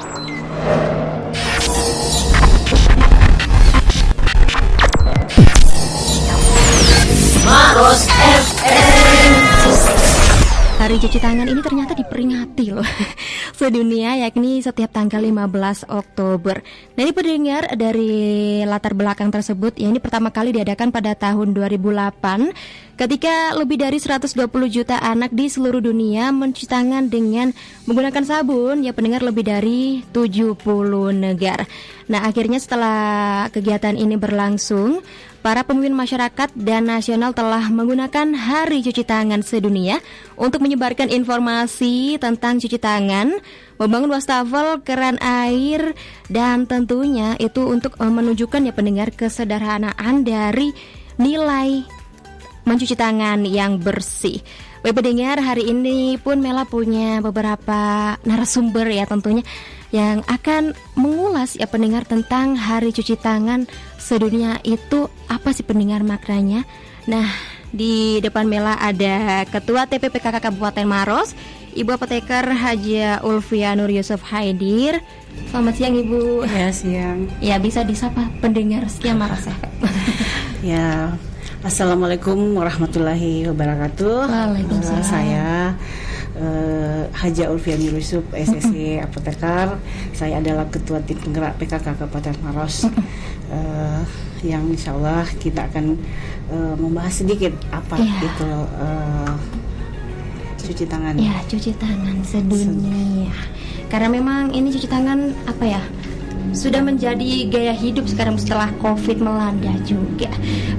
Maros FM. Hari cuci tangan ini ternyata diperingati loh sedunia, yakni setiap tanggal 15 Oktober. Nah, ini pendengar, dari latar belakang tersebut, ya ini pertama kali diadakan pada tahun 2008 ketika lebih dari 120 juta anak di seluruh dunia mencuci tangan dengan menggunakan sabun, ya pendengar, lebih dari 70 negara. Nah, akhirnya setelah kegiatan ini berlangsung, para pemimpin masyarakat dan nasional telah menggunakan Hari Cuci Tangan Sedunia untuk menyebarkan informasi tentang cuci tangan, membangun wastafel keran air, dan tentunya itu untuk menunjukkan, ya pendengar, kesederhanaan dari nilai mencuci tangan yang bersih. Baik pendengar, hari ini pun Mela punya beberapa narasumber ya tentunya yang akan mengulas, ya pendengar, tentang Hari Cuci Tangan Sedunia itu apa sih pendengar maknanya. Nah, di depan Mela ada Ketua TPPKK Kabupaten Maros, Ibu Apoteker Haja Ulfia Nur Yusuf Haidir. Selamat siang Ibu. Ya, siang. Ya, bisa disapa pendengar sekian Maros ya. Ya, Assalamualaikum warahmatullahi wabarakatuh. Waalaikumsalam. Saya Haja Ulfia Nur Yusuf, SSC Apoteker. Saya adalah Ketua Tim Penggerak PKK Kabupaten Maros. Yang insya Allah kita akan membahas sedikit apa itu cuci tangan. Ya, cuci tangan sedunia. Karena memang ini cuci tangan apa ya, sudah menjadi gaya hidup sekarang setelah COVID melanda juga.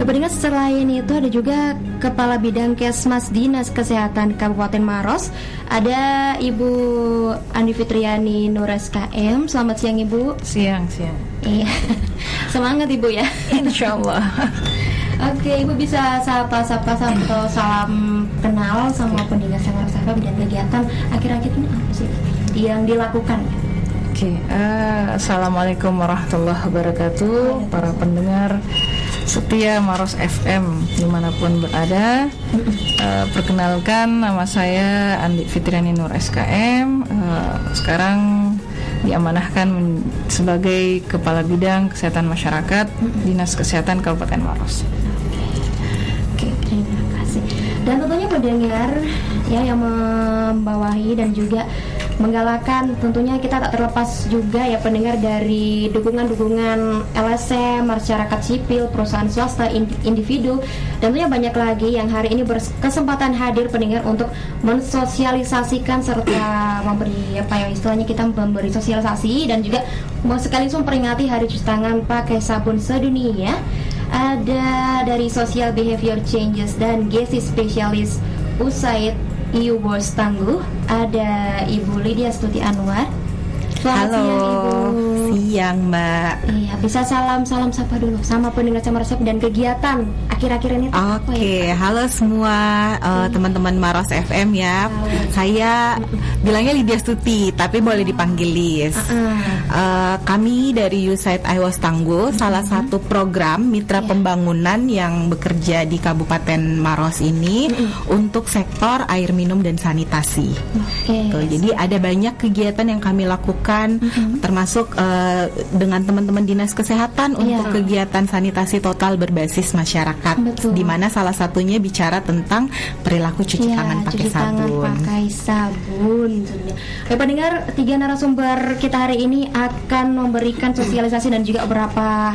Pendengar, selain itu ada juga Kepala Bidang Kesmas Dinas Kesehatan Kabupaten Maros, ada Ibu Andi Fitriani Nur SKM. Selamat siang Ibu. Siang. Iya. Semangat Ibu ya. Insyaallah. Oke, Ibu bisa sapa-sapa atau salam kenal sama pendengar Maros FM dan kegiatan akhir-akhir ini apa sih yang dilakukan? Oke, Assalamualaikum warahmatullahi wabarakatuh. Para pendengar setia Maros FM dimanapun berada, perkenalkan, nama saya Andi Fitriani Nur SKM. Sekarang diamanahkan sebagai Kepala Bidang Kesehatan Masyarakat Dinas Kesehatan Kabupaten Maros. Oke, terima kasih. Dan tentunya pendengar ya yang membawahi dan juga menggalakkan, tentunya kita tak terlepas juga ya pendengar dari dukungan-dukungan LSM, masyarakat sipil, perusahaan swasta, individu, dan tentunya banyak lagi yang hari ini berkesempatan hadir pendengar untuk mensosialisasikan serta memberi apa ya istilahnya, kita memberi sosialisasi dan juga sekaligus memperingati Hari Cuci Tangan Pakai Sabun Sedunia. Ada dari Social Behavior Changes dan GESI Spesialis USAID IU Bos Tangguh, ada Ibu Lydia Stuti Anwar. Selamat siang Ibu. Siang Mbak. Iya, bisa salam sapa dulu sama pendengar Maros FM dan kegiatan akhir-akhir ini. Oke, halo semua teman-teman Maros FM ya. Saya bilangnya Lydia Stuti, tapi boleh dipanggil Lis. Kami dari USAID IWOS Tangguh, salah satu program mitra pembangunan yang bekerja di Kabupaten Maros ini untuk sektor air minum dan sanitasi. Jadi ada banyak kegiatan yang kami lakukan, termasuk dengan teman-teman dinas kesehatan untuk kegiatan sanitasi total berbasis masyarakat, di mana salah satunya bicara tentang perilaku cuci tangan pakai sabun. Pendengar, 3 narasumber kita hari ini akan memberikan sosialisasi dan juga beberapa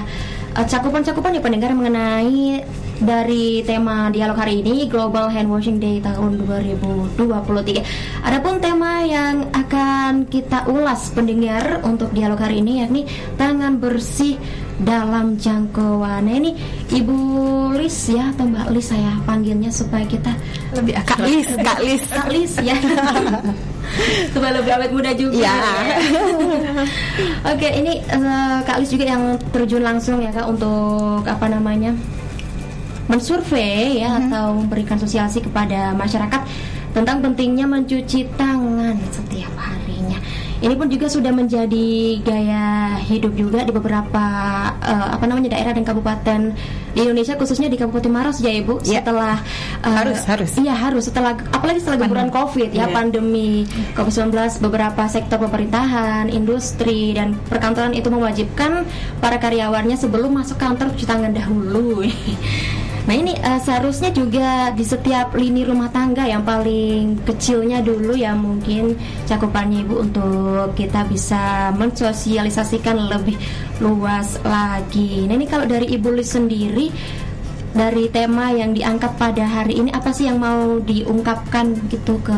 cakupan-cakupan ya pendengar mengenai dari tema dialog hari ini, Global Hand Washing Day tahun 2023. Adapun tema yang akan kita ulas pendengar untuk dialog hari ini yakni tangan bersih dalam jangkauan. Nah, ini Ibu Lis ya, atau Mbak Lis saya panggilnya supaya kita lebih Kak Lis ya. Supaya lebih awet muda juga ya. Oke, ini Kak Lis juga yang terjun langsung ya Kak untuk apa namanya, mensurvei ya atau memberikan sosialisasi kepada masyarakat tentang pentingnya mencuci tangan setiap harinya. ini pun juga sudah menjadi gaya hidup juga di beberapa daerah dan kabupaten di Indonesia, khususnya di Kabupaten Maros ya Ibu. Ya. Setelah Harus. Iya harus, apalagi setelah gempuran COVID ya, pandemi COVID-19, beberapa sektor pemerintahan, industri dan perkantoran itu mewajibkan para karyawannya sebelum masuk kantor cuci tangan dahulu. Nah ini seharusnya juga di setiap lini rumah tangga yang paling kecilnya dulu ya, mungkin cakupannya Ibu, untuk kita bisa mensosialisasikan lebih luas lagi. Nah ini kalau dari Ibu Lis sendiri, dari tema yang diangkat pada hari ini, apa sih yang mau diungkapkan gitu ke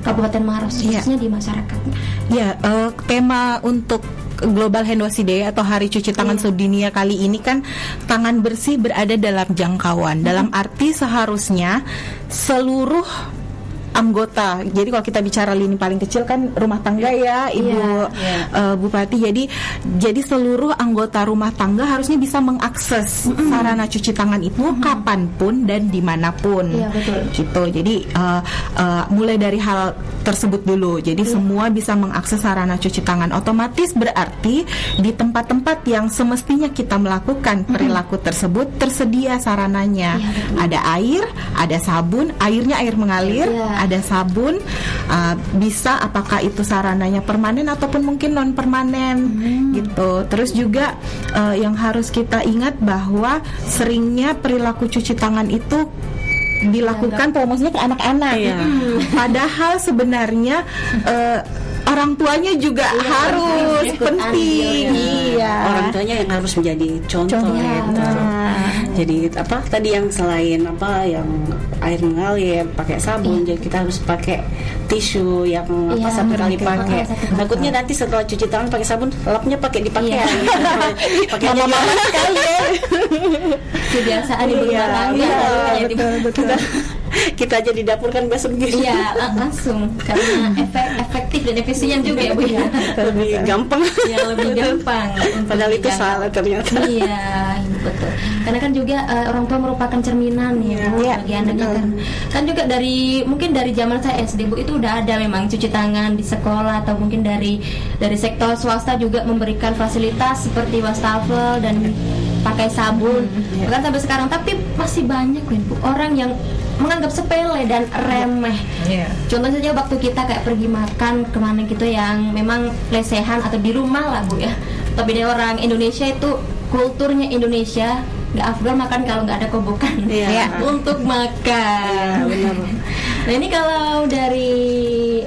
Kabupaten Maros, khususnya di masyarakat? Ya, tema untuk Global Hand Wash Day atau Hari Cuci Tangan Sedunia kali ini kan tangan bersih berada dalam jangkauan. Dalam arti seharusnya seluruh anggota. Jadi kalau kita bicara lini paling kecil kan rumah tangga ya, Ibu Bupati. Jadi seluruh anggota rumah tangga harusnya bisa mengakses sarana cuci tangan itu kapanpun dan dimanapun. Iya, betul. Gitu. Jadi mulai dari hal tersebut dulu. Jadi semua bisa mengakses sarana cuci tangan. Otomatis berarti di tempat-tempat yang semestinya kita melakukan perilaku tersebut tersedia sarananya. Ada air, ada sabun, airnya air mengalir, ada sabun, bisa apakah itu sarananya permanen ataupun mungkin non permanen gitu. Terus juga yang harus kita ingat bahwa seringnya perilaku cuci tangan itu dilakukan promosinya ke anak-anak. Padahal sebenarnya orang tuanya juga harus penting. Orang tuanya yang harus menjadi contoh. Jadi tadi yang selain yang air mengalir, pakai sabun, jadi kita harus pakai tisu yang satu kali pakai. Takutnya nanti setelah cuci tangan pakai sabun, lapnya pakai di pakaian. Pakainya mama sekali ya. Kebiasaan ibu rumah tangga. Kita aja di dapur kan besok gitu. Iya, langsung karena efektif dan efisien juga ya Bu ya. Lebih gampang. Yang lebih gampang. Padahal itu salah ternyata. Iya, betul. Karena kan juga orang tua merupakan cerminan ya Bu, bagi anak kan juga mungkin dari zaman saya SD Bu, itu udah ada memang cuci tangan di sekolah, atau mungkin dari sektor swasta juga memberikan fasilitas seperti wastafel dan pakai sabun. Bahkan sampai sekarang, tapi masih banyak Bu orang yang menganggap sepele dan remeh. Contoh saja waktu kita kayak pergi makan kemana gitu yang memang lesehan atau di rumah lah Bu ya. Tapi dia orang Indonesia itu, kulturnya Indonesia nggak afdol makan kalau nggak ada kobokan untuk makan. Nah ini kalau dari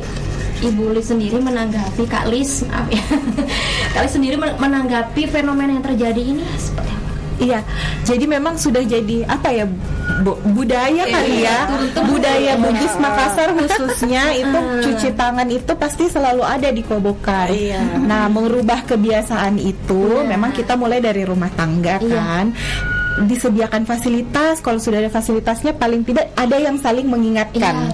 Ibu Lis sendiri menanggapi, Kak Lis, maaf ya, Kak Lis sendiri menanggapi fenomena yang terjadi ini seperti apa? Iya, jadi memang sudah jadi budaya kali ya, budaya Bugis Makassar khususnya itu cuci tangan itu pasti selalu ada di kobokan. Nah, merubah kebiasaan itu memang kita mulai dari rumah tangga kan. Disediakan fasilitas, kalau sudah ada fasilitasnya paling tidak ada yang saling mengingatkan,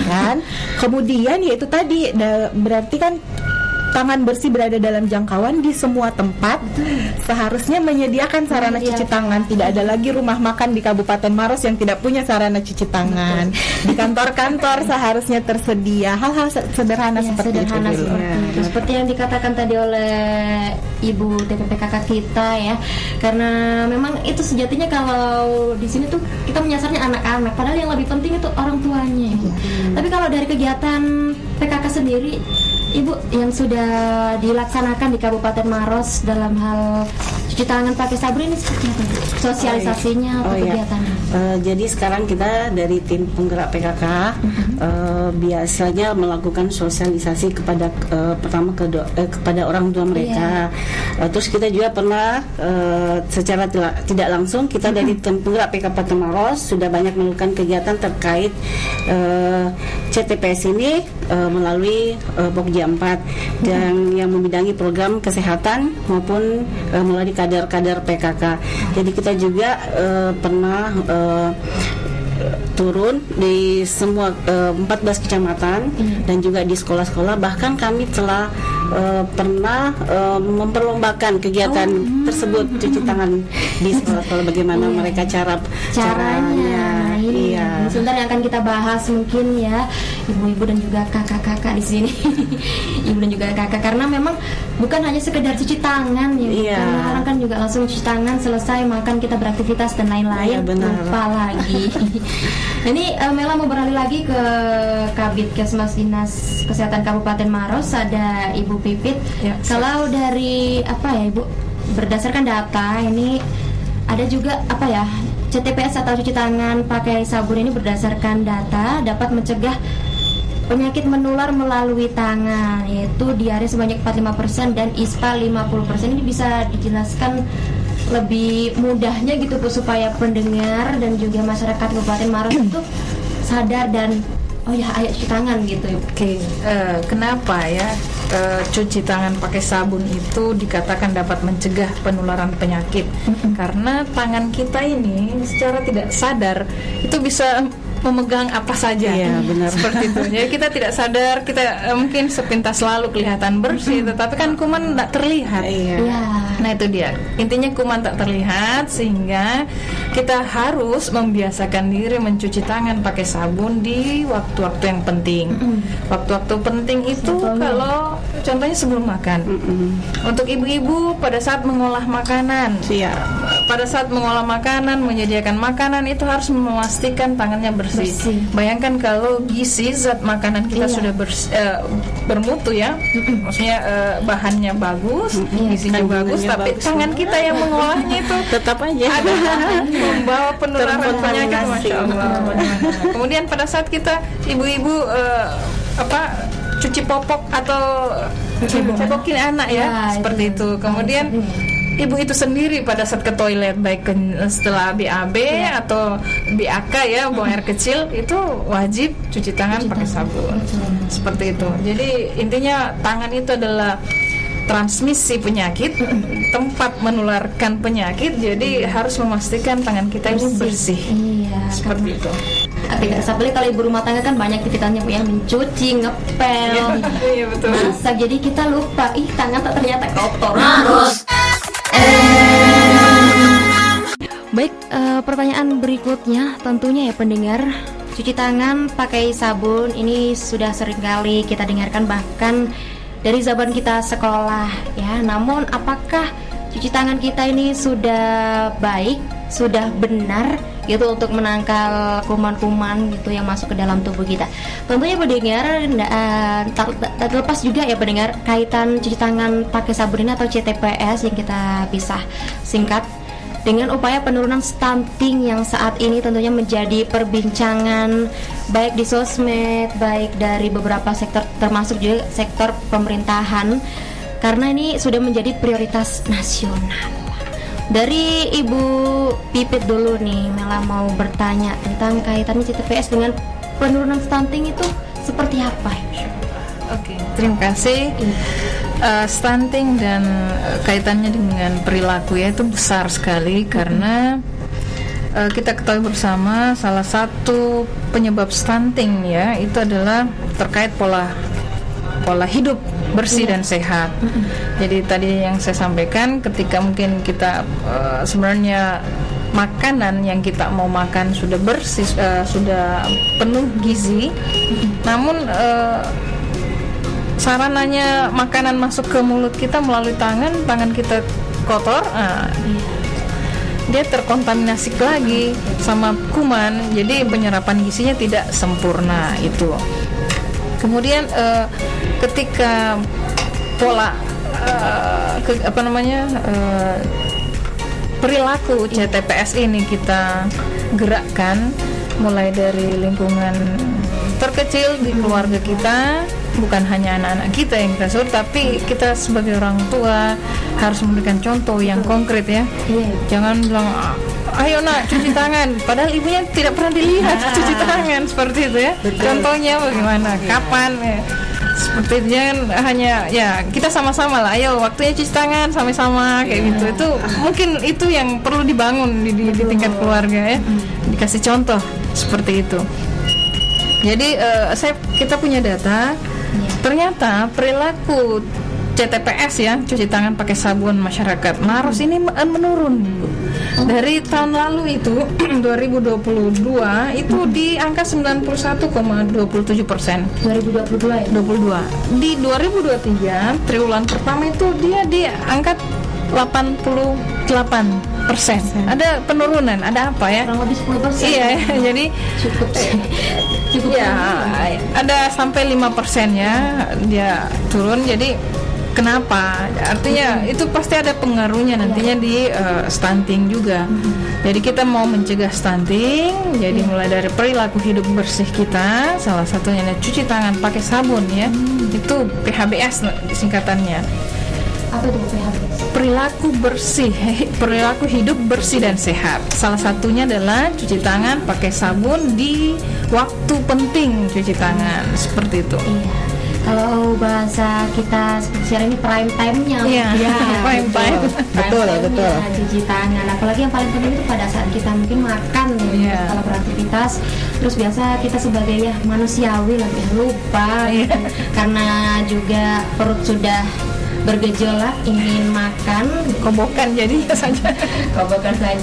kan? Kemudian yaitu tadi berarti kan tangan bersih berada dalam jangkauan di semua tempat. Seharusnya menyediakan sarana cuci tangan. Tidak ada lagi rumah makan di Kabupaten Maros yang tidak punya sarana cuci tangan. Di kantor-kantor seharusnya tersedia hal-hal sederhana seperti itu dulu. Seperti yang dikatakan tadi oleh Ibu TPPKK kita ya. Karena memang itu sejatinya kalau di sini tuh kita menyasarnya anak-anak, padahal yang lebih penting itu orang tuanya. Tapi kalau dari kegiatan PKK sendiri, Ibu, yang sudah dilaksanakan di Kabupaten Maros dalam hal cuci tangan pakai sabun ini seperti apa? Sosialisasinya atau kegiatannya? Jadi sekarang kita dari tim penggerak PKK biasanya melakukan sosialisasi kepada kepada orang tua mereka. Terus kita juga pernah secara tidak langsung kita dari tim penggerak PKK Maros sudah banyak melakukan kegiatan terkait CTPS ini melalui Pokja 4 dan yang membidangi program kesehatan maupun melalui kader-kader PKK. Jadi kita juga pernah turun di semua 14 kecamatan dan juga di sekolah-sekolah. Bahkan kami telah pernah memperlombakan kegiatan tersebut, cuci tangan di sekolah-sekolah, bagaimana mereka caranya ini. Iya. Ini sebentar yang akan kita bahas mungkin ya, ibu-ibu dan juga kakak-kakak di sini. Ibu dan juga kakak, karena memang bukan hanya sekedar cuci tangan ya. Iya. Karena orang kan juga langsung cuci tangan, selesai makan kita beraktivitas dan lain-lain, Iya, benar. lupa lagi. Ini Mela mau beralih lagi ke Kabid Kesmas Dinas Kesehatan Kabupaten Maros, ada Ibu Pipit. Ya, Kalau dari apa ya Ibu, berdasarkan data ini ada juga apa ya, CTPS atau cuci tangan pakai sabun ini berdasarkan data dapat mencegah penyakit menular melalui tangan, yaitu diare sebanyak 45% dan ISPA 50%. Ini bisa dijelaskan lebih mudahnya gitu Bu, supaya pendengar dan juga masyarakat Kabupaten Maros itu sadar dan oh ya ayo cuci tangan gitu. Oke, kenapa ya cuci tangan pakai sabun itu dikatakan dapat mencegah penularan penyakit? Karena tangan kita ini secara tidak sadar itu bisa memegang apa saja. Iya, benar. Seperti itu. Jadi kita tidak sadar, kita mungkin sepintas lalu kelihatan bersih, tetapi kan kuman tidak terlihat. Iya. Ya. Nah itu dia, intinya kuman tak terlihat, sehingga kita harus membiasakan diri mencuci tangan pakai sabun di waktu-waktu yang penting. Waktu-waktu penting itu kalau contohnya sebelum makan. Untuk ibu-ibu pada saat mengolah makanan, Siap. pada saat mengolah makanan, menyediakan makanan itu harus memastikan tangannya bersih. Bayangkan kalau gizi zat makanan kita sudah bermutu ya, maksudnya bahannya bagus, gizinya bagus, tapi bagus tangan semua. kita yang mengolahnya itu Tetap aja. ada membawa penularan penyakit, Terkontaminasi. masya Allah. Kemudian pada saat kita ibu-ibu cuci popok atau cebokin anak ya, Ya, seperti itu. Kemudian ibu itu sendiri pada saat ke toilet, baik setelah BAB atau BAK ya, buang air kecil, itu wajib cuci tangan pakai sabun. Seperti itu. Jadi intinya tangan itu adalah transmisi penyakit, tempat menularkan penyakit. Jadi harus memastikan tangan kita ini bersih. Iya, Seperti itu. tidak apalagi kalau ibu rumah tangga kan banyak aktivitasnya Bu, yang mencuci, ngepel, Iya betul. masak, jadi kita lupa, tangan tak ternyata kotor. Maros Baik, pertanyaan berikutnya tentunya ya pendengar, cuci tangan pakai sabun ini sudah sering kali kita dengarkan bahkan dari zaman kita sekolah ya. Namun apakah cuci tangan kita ini sudah baik, sudah benar gitu untuk menangkal kuman-kuman gitu yang masuk ke dalam tubuh kita? Tentunya pendengar tak terlepas juga ya pendengar kaitan cuci tangan pakai sabun ini atau CTPS yang kita bisa singkat dengan upaya penurunan stunting yang saat ini tentunya menjadi perbincangan baik di sosmed, baik dari beberapa sektor termasuk juga sektor pemerintahan, karena ini sudah menjadi prioritas nasional. Dari Ibu Pipit dulu nih, Mela mau bertanya tentang kaitannya CTPS dengan penurunan stunting itu seperti apa? Oke, terima kasih. Stunting dan kaitannya dengan perilaku ya itu besar sekali, karena kita ketahui bersama salah satu penyebab stunting ya itu adalah terkait pola hidup bersih dan sehat. Jadi tadi yang saya sampaikan, ketika mungkin kita sebenarnya makanan yang kita mau makan sudah bersih, sudah penuh gizi, namun sarananya makanan masuk ke mulut kita melalui tangan kita kotor, dia terkontaminasi lagi sama kuman, jadi penyerapan gizinya tidak sempurna itu. Kemudian ketika pola perilaku CTPS ini kita gerakkan mulai dari lingkungan terkecil di keluarga kita, bukan hanya anak-anak kita yang kita suruh, tapi kita sebagai orang tua harus memberikan contoh yang konkret ya. Jangan bilang ayo nak cuci tangan, padahal ibunya tidak pernah dilihat cuci tangan, seperti itu ya. Contohnya bagaimana, kapan ya. Seperti itu, jangan hanya ya kita sama-sama lah, ayo waktunya cuci tangan sama-sama kayak gitu. Itu mungkin itu yang perlu dibangun di tingkat keluarga ya, dikasih contoh seperti itu. Jadi kita punya data, ternyata perilaku CTPS ya, cuci tangan pakai sabun masyarakat Maros ini menurun dari tahun lalu itu 2022 itu di angka 91,27%. 2022 ya? 22. Di 2023 triwulan pertama itu dia di angka 88%. Ada penurunan, ada apa ya? Kurang lebih 10%. Iya, jadi cukup sih. Cukup ya, ada sampai 5% ya dia turun. Jadi kenapa? Artinya itu pasti ada pengaruhnya nantinya di stunting juga. Jadi kita mau mencegah stunting, jadi mulai dari perilaku hidup bersih kita, salah satunya cuci tangan pakai sabun ya. Itu PHBS singkatannya. Apa itu PHBS? Perilaku bersih, perilaku hidup bersih dan sehat. Salah satunya adalah cuci tangan pakai sabun di waktu penting cuci tangan, seperti itu. Iya. Kalau bahasa kita sekarang ini prime time-nya. Iya, prime time. Betul. Cuci tangan. Apalagi yang paling penting itu pada saat kita mungkin makan kalau beraktivitas. Terus biasa kita sebagai manusiawi lebih lupa karena juga perut sudah bergejolak ingin makan, kobokan jadi saja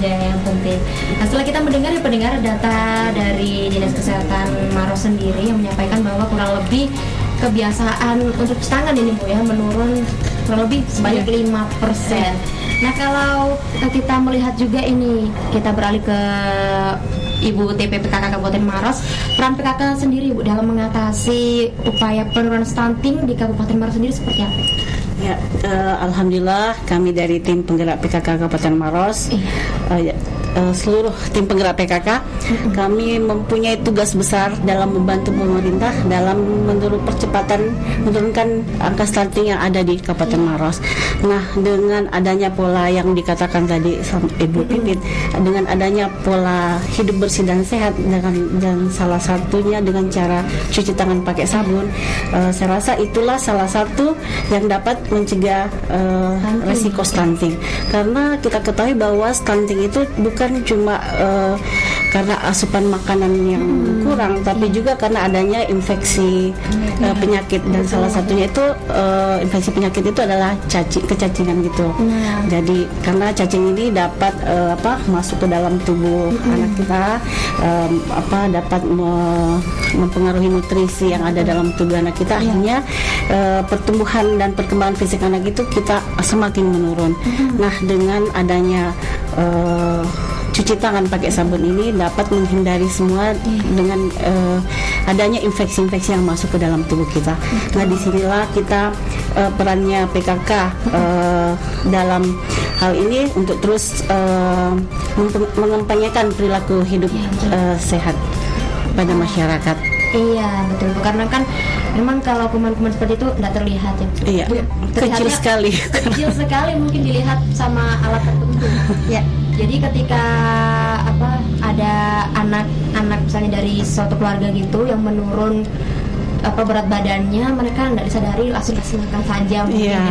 yang penting. Nah, setelah kita mendengar data dari Dinas Kesehatan Maros sendiri yang menyampaikan bahwa kurang lebih kebiasaan untuk cuci tangan ini Bu ya menurun kurang lebih sebanyak 5%. Nah, kalau kita melihat juga ini, kita beralih ke Ibu TP PKK Kabupaten Maros, peran PKK sendiri Bu dalam mengatasi upaya penurunan stunting di Kabupaten Maros sendiri seperti apa? Ya, alhamdulillah kami dari tim penggerak PKK Kabupaten Maros, seluruh tim penggerak PKK, kami mempunyai tugas besar dalam membantu pemerintah dalam menurunkan angka stunting yang ada di Kabupaten Maros. Nah, dengan adanya pola yang dikatakan tadi Ibu Pipit, dengan adanya pola hidup bersih dan sehat dan salah satunya dengan cara cuci tangan pakai sabun, saya rasa itulah salah satu yang dapat mencegah resiko stunting. Karena kita ketahui bahwa stunting itu bukan cuma karena asupan makanan yang kurang, tapi juga karena adanya infeksi penyakit, dan salah satunya itu infeksi penyakit itu adalah kecacingan gitu. Jadi karena cacing ini dapat masuk ke dalam tubuh anak kita, dapat mempengaruhi nutrisi yang ada dalam tubuh anak kita, akhirnya pertumbuhan dan perkembangan fisik anak itu kita semakin menurun. Nah, dengan adanya cuci tangan pakai sabun ini dapat menghindari semua dengan adanya infeksi-infeksi yang masuk ke dalam tubuh kita. Nah, disinilah kita perannya PKK dalam hal ini untuk terus mengempanyekan perilaku hidup sehat pada masyarakat. Iya, betul. Karena kan memang kalau kuman-kuman seperti itu tidak terlihat ya. Iya, kecil sekali. Kecil sekali mungkin dilihat sama alat tertentu. Ya. Jadi ketika ada anak misalnya dari suatu keluarga gitu yang menurun berat badannya, mereka tidak disadari langsung kasih makan saja. Iya.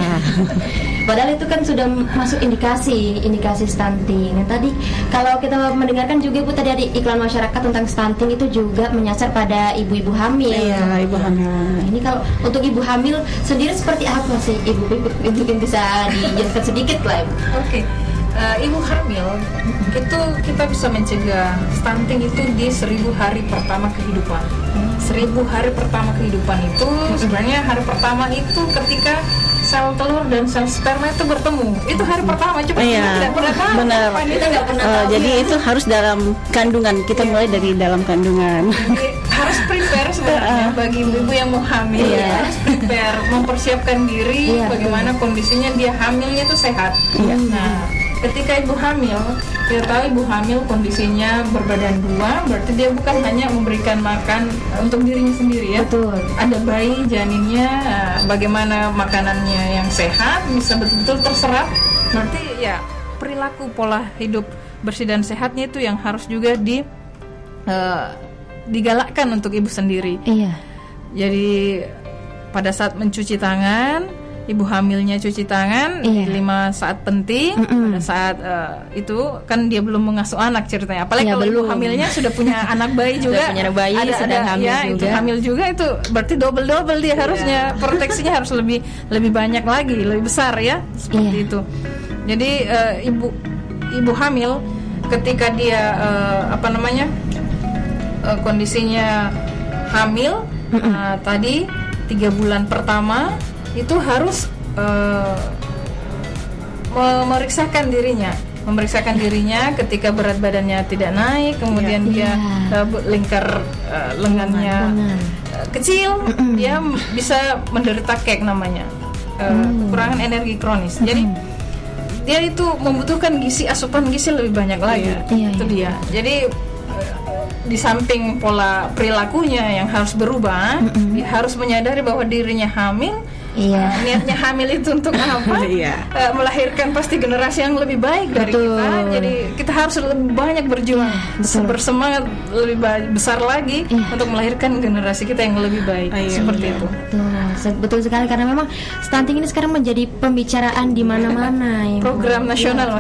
Padahal itu kan sudah masuk indikasi stunting. Nah, tadi kalau kita mendengarkan juga Bu tadi ada iklan masyarakat tentang stunting itu juga menyasar pada ibu-ibu hamil. Iya, ibu hamil. Nah, ini kalau untuk ibu hamil sendiri seperti apa sih Ibu? Mungkin bisa dijelaskan sedikit lah Ibu. Oke. Ibu hamil itu kita bisa mencegah stunting itu di 1000 hari pertama kehidupan. 1000 hari pertama kehidupan itu sebenarnya hari pertama itu ketika sel telur dan sel sperma itu bertemu. Itu hari pertama, coba tidak pernah tahu. Benar. Jadi itu harus dalam kandungan. Kita mulai dari dalam kandungan. Jadi, harus prepare sebenarnya bagi ibu-ibu yang mau hamil. Harus prepare, mempersiapkan diri bagaimana kondisinya dia hamilnya itu sehat. Nah, ketika ibu hamil, kita tahu ibu hamil kondisinya berbadan dua, berarti dia bukan hanya memberikan makan untuk dirinya sendiri ya. Betul. Ada bayi, janinnya, bagaimana makanannya yang sehat, bisa betul-betul terserap. Berarti ya perilaku pola hidup bersih dan sehatnya itu yang harus juga digalakkan untuk ibu sendiri. Iya. Jadi pada saat mencuci tangan, ibu hamilnya cuci tangan di 5 saat penting. Pada saat itu kan dia belum mengasuh anak ceritanya. Apalagi kalau ibu hamilnya sudah punya anak bayi juga, punya anak bayi, sedang hamil ya, juga. itu hamil juga, itu berarti double dia harusnya proteksinya harus lebih banyak lagi, lebih besar ya, seperti itu. Jadi ibu hamil ketika dia kondisinya hamil, tadi 3 bulan pertama itu harus memeriksakan dirinya ketika berat badannya tidak naik, kemudian dia lingkar lengannya kecil, dia bisa menderita kek namanya, kekurangan energi kronis. Jadi dia itu membutuhkan asupan gizi lebih banyak lagi. Itu dia. Jadi di samping pola perilakunya yang harus berubah, dia harus menyadari bahwa dirinya hamil. Niatnya hamil itu untuk apa? Melahirkan pasti generasi yang lebih baik dari kita. Jadi kita harus lebih banyak berjuang, bersemangat lebih besar lagi untuk melahirkan generasi kita yang lebih baik. Seperti itu. Betul sekali, karena memang stunting ini sekarang menjadi pembicaraan di mana-mana. Program nasional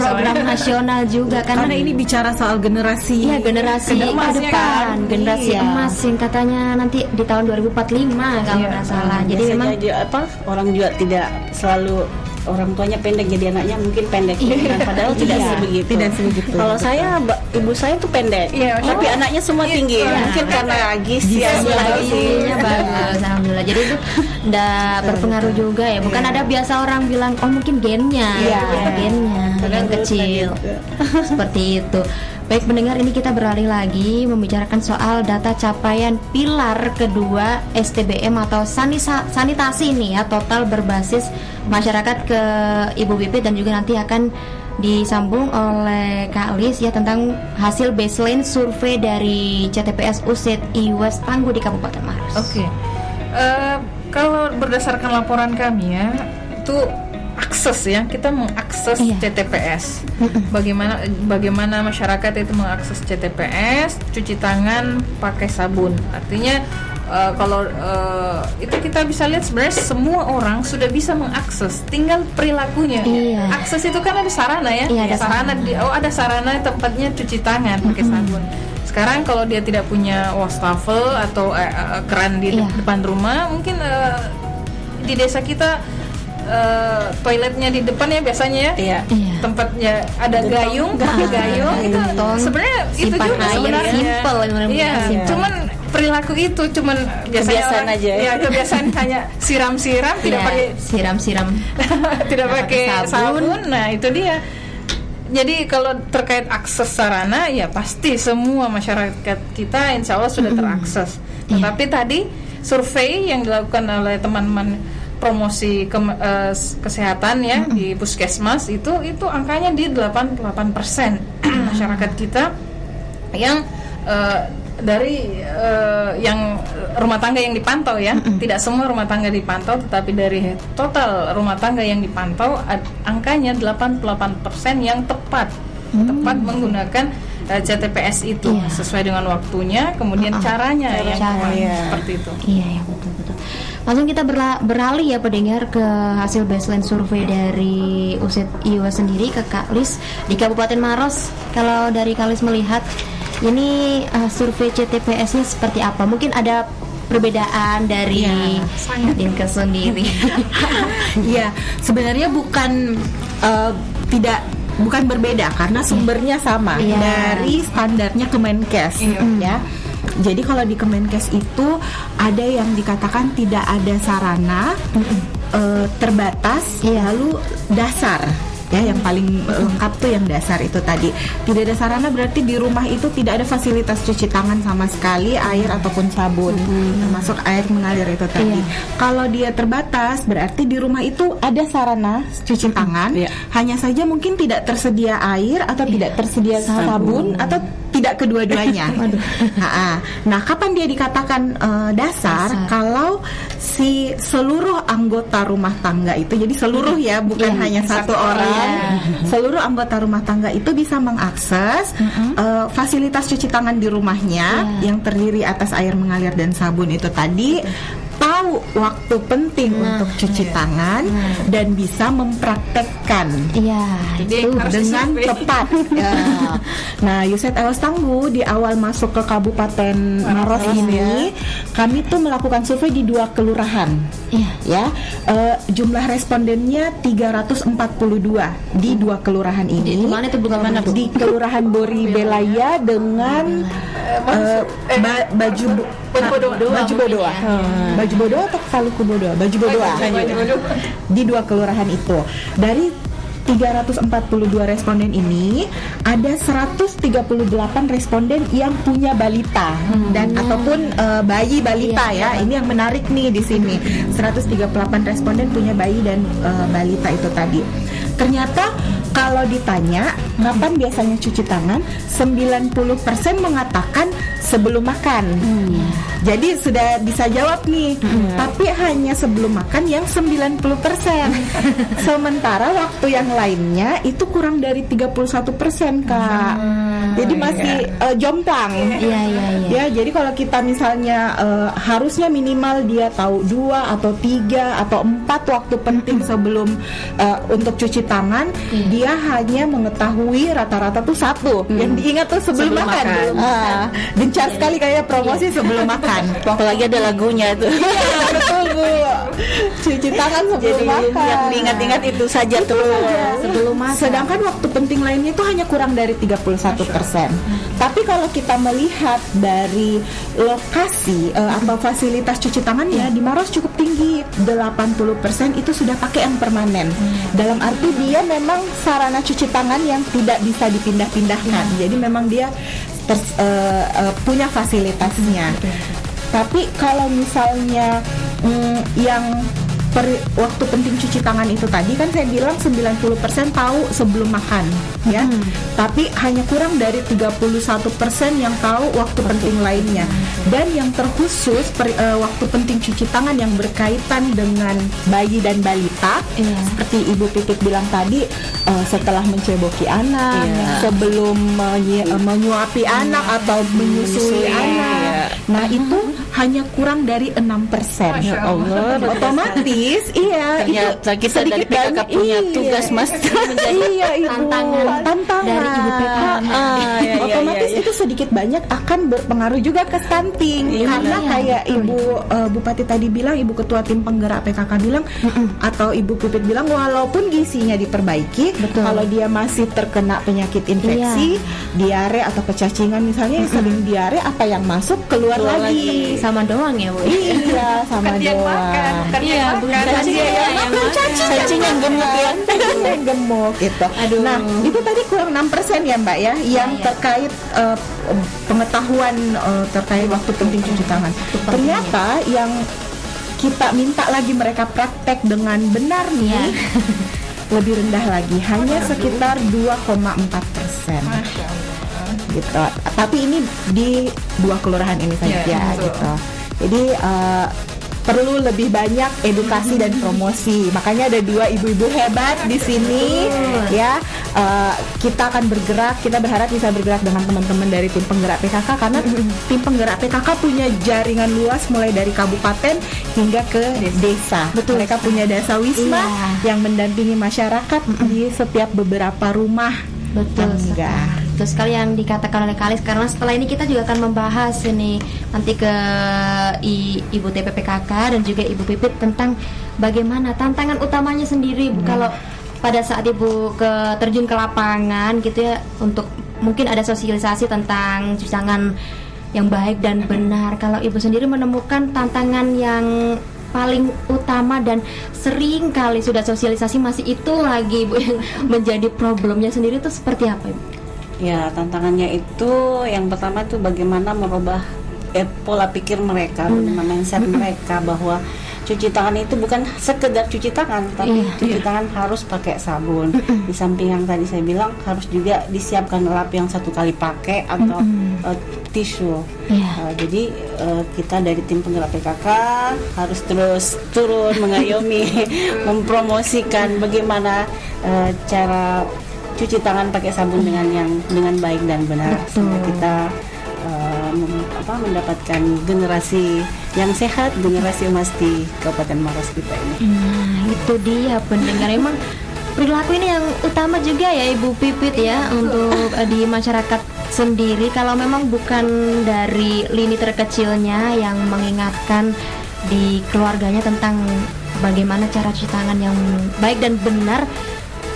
juga karena ini bicara soal generasi. Generasi ke depan, generasi emas yang katanya nanti di tahun 2045 kalau nggak salah. Jadi memang orang juga tidak selalu orang tuanya pendek, jadi anaknya mungkin pendek, padahal tidak sebegitu. Kalau ibu saya tuh pendek, tapi anaknya semua tinggi. Mungkin karena gizinya bagus, alhamdulillah. Jadi itu udah berpengaruh juga ya. Bukan ada biasa orang bilang, mungkin gennya yang kecil, seperti itu. Baik pendengar, ini kita beralih lagi membicarakan soal data capaian pilar kedua STBM atau sanitasi ini ya, total berbasis masyarakat ke Ibu Pipit, dan juga nanti akan disambung oleh Kak Lis ya tentang hasil baseline survei dari CTPS USIT IWS Tangguh di Kabupaten Maros. Kalau berdasarkan laporan kami ya, itu akses ya, kita mengakses CTPS. Bagaimana masyarakat itu mengakses CTPS, cuci tangan pakai sabun. Artinya kalau itu kita bisa lihat sebenarnya semua orang sudah bisa mengakses, tinggal perilakunya. Akses itu kan ada sarana ya, ada sarana tempatnya cuci tangan pakai sabun. Sekarang kalau dia tidak punya wastafel atau keran di depan rumah, mungkin di desa kita toiletnya di depan ya biasanya ya, tempatnya ada gayung, pakai gayung, itu sebenarnya itu juga sebenarnya simpel, cuman perilaku itu cuman kebiasaan aja ya, kebiasaan hanya siram-siram, tidak pakai siram-siram tidak pakai sabun. Nah itu dia. Jadi kalau terkait akses sarana ya pasti semua masyarakat kita insya Allah sudah terakses. Tetapi tadi survei yang dilakukan oleh teman-teman promosi kesehatan ya di puskesmas itu angkanya di 88% masyarakat kita yang dari yang rumah tangga yang dipantau ya. Tidak semua rumah tangga dipantau, tetapi dari total rumah tangga yang dipantau angkanya 88% yang tepat menggunakan CTPS itu sesuai dengan waktunya, kemudian caranya yang seperti itu. Iya betul. Langsung kita beralih ya pendengar ke hasil baseline survei dari USIT IWS sendiri ke Kak Lis di Kabupaten Maros. Kalau dari Kak Lis melihat ini survei CTPS-nya seperti apa? Mungkin ada perbedaan dari Dinkes sendiri. Iya, sebenarnya bukan berbeda karena sumbernya sama dari standarnya Kemenkes ya. Jadi kalau di Kemenkes itu ada yang dikatakan tidak ada sarana, terbatas, lalu dasar. Ya, yang paling lengkap tuh yang dasar itu tadi. Tidak ada sarana berarti di rumah itu tidak ada fasilitas cuci tangan sama sekali, air ataupun sabun, termasuk air mengalir itu tadi. Kalau dia terbatas berarti di rumah itu ada sarana cuci tangan, hanya saja mungkin tidak tersedia air atau tidak tersedia sabun atau tidak kedua-duanya. Nah, kapan dia dikatakan dasar? Kalau si seluruh anggota rumah tangga itu, jadi seluruh ya, bukan hanya satu orang. Seluruh anggota rumah tangga itu bisa mengakses fasilitas cuci tangan di rumahnya yang terdiri atas air mengalir dan sabun itu tadi, tahu tahu waktu penting untuk cuci tangan dan bisa mempraktekkan Iya, itu dengan cepat. Ya. Nah, USAID I Was Tangguh di awal masuk ke Kabupaten Maros ini, kami tuh melakukan survei di 2 kelurahan. Iya. Ya, jumlah respondennya 342 di 2 kelurahan ini. Di mana itu, bukan mana, Bu? Di Kelurahan Bori Belaya dengan Baju Bodoa. Baju Bodoa atau Paluku Bodoa? Baju Bodoa. Di 2 kelurahan itu. Dari 342 responden ini ada 138 responden yang punya balita dan ataupun bayi balita ya. Ini yang menarik nih di sini. 138 responden punya bayi dan balita itu tadi. Ternyata kalau ditanya kapan biasanya cuci tangan, 90% mengatakan sebelum makan. Jadi sudah bisa jawab nih. Tapi hanya sebelum makan yang 90%. Sementara waktu yang lainnya itu kurang dari 31%, Kak. Jadi masih jomplang. Iya. Ya, jadi kalau kita misalnya harusnya minimal dia tahu 2 atau 3 atau 4 waktu penting sebelum untuk cuci tangan, dia hanya mengetahui rata-rata tuh 1. Yang diingat tuh sebelum makan. Gencar sekali kayak promosi sebelum makan. Apalagi ada lagunya tuh. Iya, betul, Bu. Cuci tangan sebelum makan. Yang diingat-ingat itu saja tuh. sebelum makan. Sedangkan waktu penting lainnya itu hanya kurang dari 31%. Tapi kalau kita melihat dari lokasi atau fasilitas cuci tangannya di Maros cukup tinggi, 80% itu sudah pakai yang permanen. Dalam arti dia memang sarana cuci tangan yang tidak bisa dipindah-pindahkan. Jadi memang dia punya fasilitasnya. Tapi kalau misalnya yang waktu penting cuci tangan itu tadi kan saya bilang 90% tahu sebelum makan ya. Tapi hanya kurang dari 31% yang tahu waktu penting lainnya. Dan yang terkhusus waktu penting cuci tangan yang berkaitan dengan bayi dan balita, seperti Ibu Pipit bilang tadi, setelah menceboki anak, sebelum menyuapi anak atau menyusui anak. Nah, itu hanya kurang dari 6%. Ya Allah, otomatis ternyata itu kita dari PKK punya tugas Mas menjadi tantangan dari Ibu PKK. Otomatis itu sedikit banyak akan berpengaruh juga ke stunting. Karena kayak Ibu Bupati tadi bilang, Ibu Ketua Tim Penggerak PKK bilang, atau Ibu Pipit bilang, walaupun gizinya diperbaiki, kalau dia masih terkena penyakit infeksi, diare atau kecacingan misalnya, sering diare, apa yang masuk keluar lagi. Sama doang ya, Bu. Iya, sama doang. Iya, bukan cacing yang gemuk ya. Yang gemuk itu. Nah, itu tadi kurang 6% ya, Mbak ya, yang terkait pengetahuan terkait waktu penting cuci tangan. Ternyata yang kita minta lagi mereka praktek dengan benar nih lebih rendah lagi, hanya sekitar 2,4%. Gitu. Tapi ini di 2 kelurahan ini saja gitu. Jadi perlu lebih banyak edukasi dan promosi. Makanya ada 2 ibu-ibu hebat di sini ya. Kita akan bergerak, kita berharap bisa bergerak dengan teman-teman dari tim penggerak PKK, karena tim penggerak PKK punya jaringan luas mulai dari kabupaten hingga ke desa. Mereka punya desa wisma yang mendampingi masyarakat di setiap beberapa rumah. Betul sekali yang dikatakan oleh Kalis, karena setelah ini kita juga akan membahas ini nanti ke Ibu TPPKK dan juga Ibu Pipit tentang bagaimana tantangan utamanya sendiri kalau pada saat Ibu terjun ke lapangan gitu ya, untuk mungkin ada sosialisasi tentang cuci tangan yang baik dan benar. Kalau Ibu sendiri menemukan tantangan yang paling utama dan sering kali sudah sosialisasi masih itu lagi, Ibu, yang menjadi problemnya sendiri itu seperti apa, Ibu? Ya, tantangannya itu yang pertama itu bagaimana merubah pola pikir mereka, bagaimana mindset mereka bahwa cuci tangan itu bukan sekedar cuci tangan, tapi cuci tangan harus pakai sabun. Di samping yang tadi saya bilang, harus juga disiapkan lap yang 1 kali pakai atau tisu. Jadi kita dari tim penggerak PKK harus terus turun mengayomi, mempromosikan bagaimana cara cuci tangan pakai sabun dengan baik dan benar. Sehingga kita mendapatkan generasi yang sehat, generasi emas di Kabupaten Maros kita ini. Nah, itu dia pendengar, emang perilaku ini yang utama juga ya Ibu Pipit ya untuk di masyarakat sendiri. Kalau memang bukan dari lini terkecilnya yang mengingatkan di keluarganya tentang bagaimana cara cuci tangan yang baik dan benar,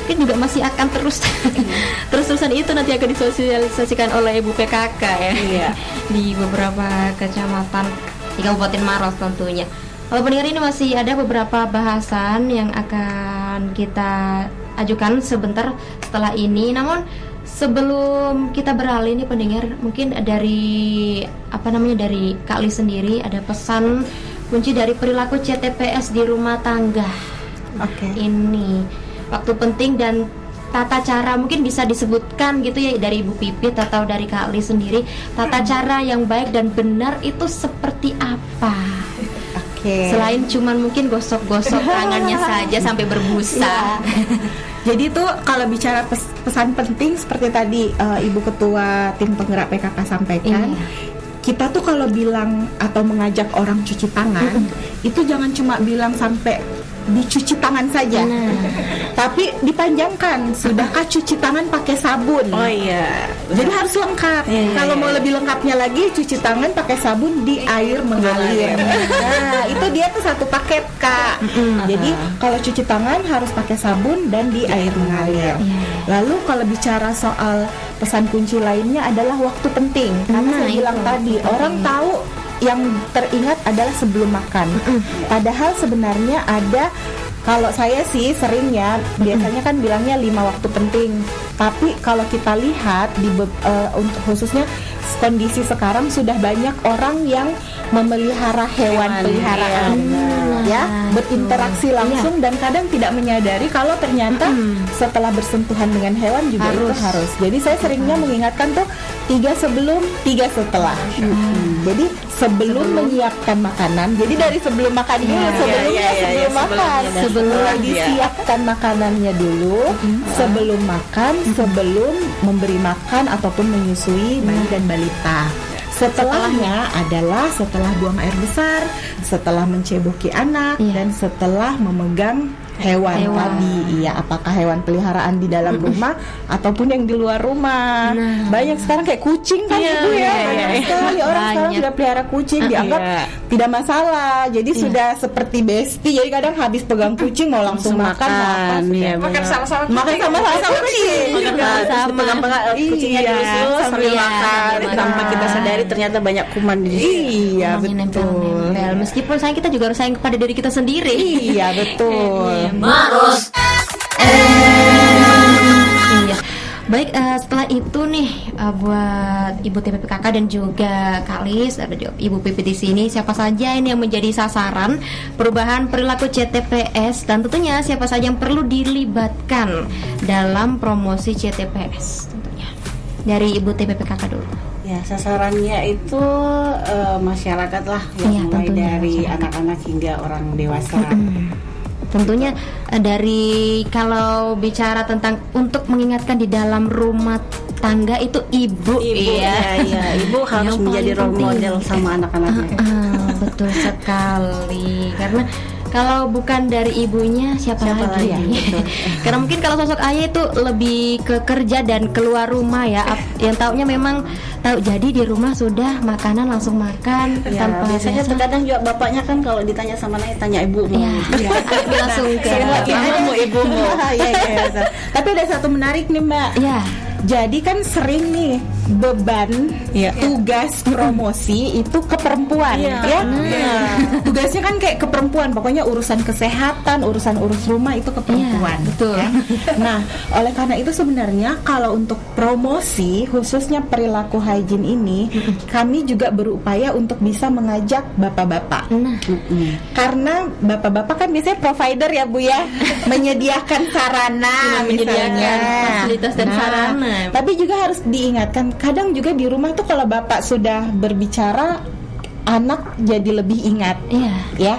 mungkin juga masih akan terus-terusan itu nanti akan disosialisasikan oleh Ibu PKK ya. Iya. Di beberapa kecamatan di Kabupaten Maros tentunya. Kalau pendengar, ini masih ada beberapa bahasan yang akan kita ajukan sebentar setelah ini. Namun sebelum kita beralih nih pendengar, mungkin dari dari Kak Li sendiri ada pesan kunci dari perilaku CTPS di rumah tangga. Oke. Ini waktu penting dan tata cara, mungkin bisa disebutkan gitu ya dari Ibu Pipit atau dari Kak Li sendiri, tata cara yang baik dan benar itu seperti apa? Oke. Selain cuman mungkin gosok-gosok tangannya saja sampai berbusa. Jadi tuh kalau bicara pesan penting seperti tadi Ibu Ketua Tim Penggerak PKK sampaikan, kita tuh kalau bilang atau mengajak orang cuci tangan, itu jangan cuma bilang sampai dicuci tangan saja, tapi dipanjangkan. Sudahkah cuci tangan pakai sabun? Oh iya. Jadi harus lengkap. Kalau mau lebih lengkapnya lagi, cuci tangan pakai sabun di air mengalir. Nah, itu dia tuh satu paket, Kak. Jadi kalau cuci tangan harus pakai sabun dan di air mengalir. Lalu kalau bicara soal pesan kunci lainnya adalah waktu penting. Karena saya bilang tadi, orang tahu yang teringat adalah sebelum makan. Padahal sebenarnya ada, kalau saya sih seringnya biasanya kan bilangnya 5 waktu penting. Tapi kalau kita lihat di untuk khususnya kondisi sekarang sudah banyak orang yang memelihara hewan peliharaan, ya, berinteraksi langsung dan kadang tidak menyadari kalau ternyata setelah bersentuhan dengan hewan juga itu harus. Jadi saya seringnya mengingatkan tuh 3 sebelum, 3 setelah. Jadi sebelum menyiapkan makanan, jadi dari sebelum makan dulu, sebelum makan, sebelum disiapkan makanannya dulu, sebelum makan, sebelum memberi makan ataupun menyusui bayi dan balita. Setelahnya adalah setelah buang air besar, setelah menceboki anak, dan setelah memegang hewan tadi. Iya, apakah hewan peliharaan di dalam rumah ataupun yang di luar rumah. Banyak sekarang kayak kucing kan Ibu ya. Banyak sekali orang sekarang sudah pelihara kucing, dianggap tidak masalah. Jadi sudah seperti bestie. Jadi kadang habis pegang kucing mau langsung makan. Makan sama-sama Makan sama-sama kucing. Pegang-pegang kucingnya dulu sambil makan. Tanpa kita sadari ternyata banyak kuman di situ. Iya, betul. Meskipun sayang, kita juga harus sayang kepada diri kita sendiri. Iya, betul. Maros Iya. Baik, setelah itu nih buat Ibu TPPKK dan juga Kak Lis, ada juga Ibu Pipit di sini, siapa saja ini yang menjadi sasaran perubahan perilaku CTPS dan tentunya siapa saja yang perlu dilibatkan dalam promosi CTPS tentunya. Dari Ibu TPPKK dulu. Ya, sasarannya itu masyarakat lah, yang mulai dari anak-anak hingga orang dewasa. Tentunya dari kalau bicara tentang untuk mengingatkan di dalam rumah tangga itu ibu ya. Ibu harus menjadi role model sama anak-anaknya. Betul sekali, karena kalau bukan dari ibunya siapa lagi ya? Karena mungkin kalau sosok ayah itu lebih ke kerja dan keluar rumah ya. Yang taunya memang tahu, jadi di rumah sudah makanan langsung makan tanpa biasanya terkadang juga bapaknya kan kalau ditanya sama anaknya tanya ibumu. langsung ke ibumu. Tapi ada satu menarik nih Mbak. Ya. Jadi kan sering nih beban tugas promosi itu ke perempuan, ya. Tugasnya kan kayak ke perempuan, pokoknya urusan kesehatan, urus rumah itu ke perempuan. Betul. Ya? Nah, oleh karena itu sebenarnya kalau untuk promosi khususnya perilaku hygiene ini, kami juga berupaya untuk bisa mengajak bapak-bapak. Karena bapak-bapak kan biasanya provider ya Bu ya, menyediakan sarana, menyediakan fasilitas dan sarana. Tapi juga harus diingatkan, kadang juga di rumah tuh kalau bapak sudah berbicara, anak jadi lebih ingat, ya.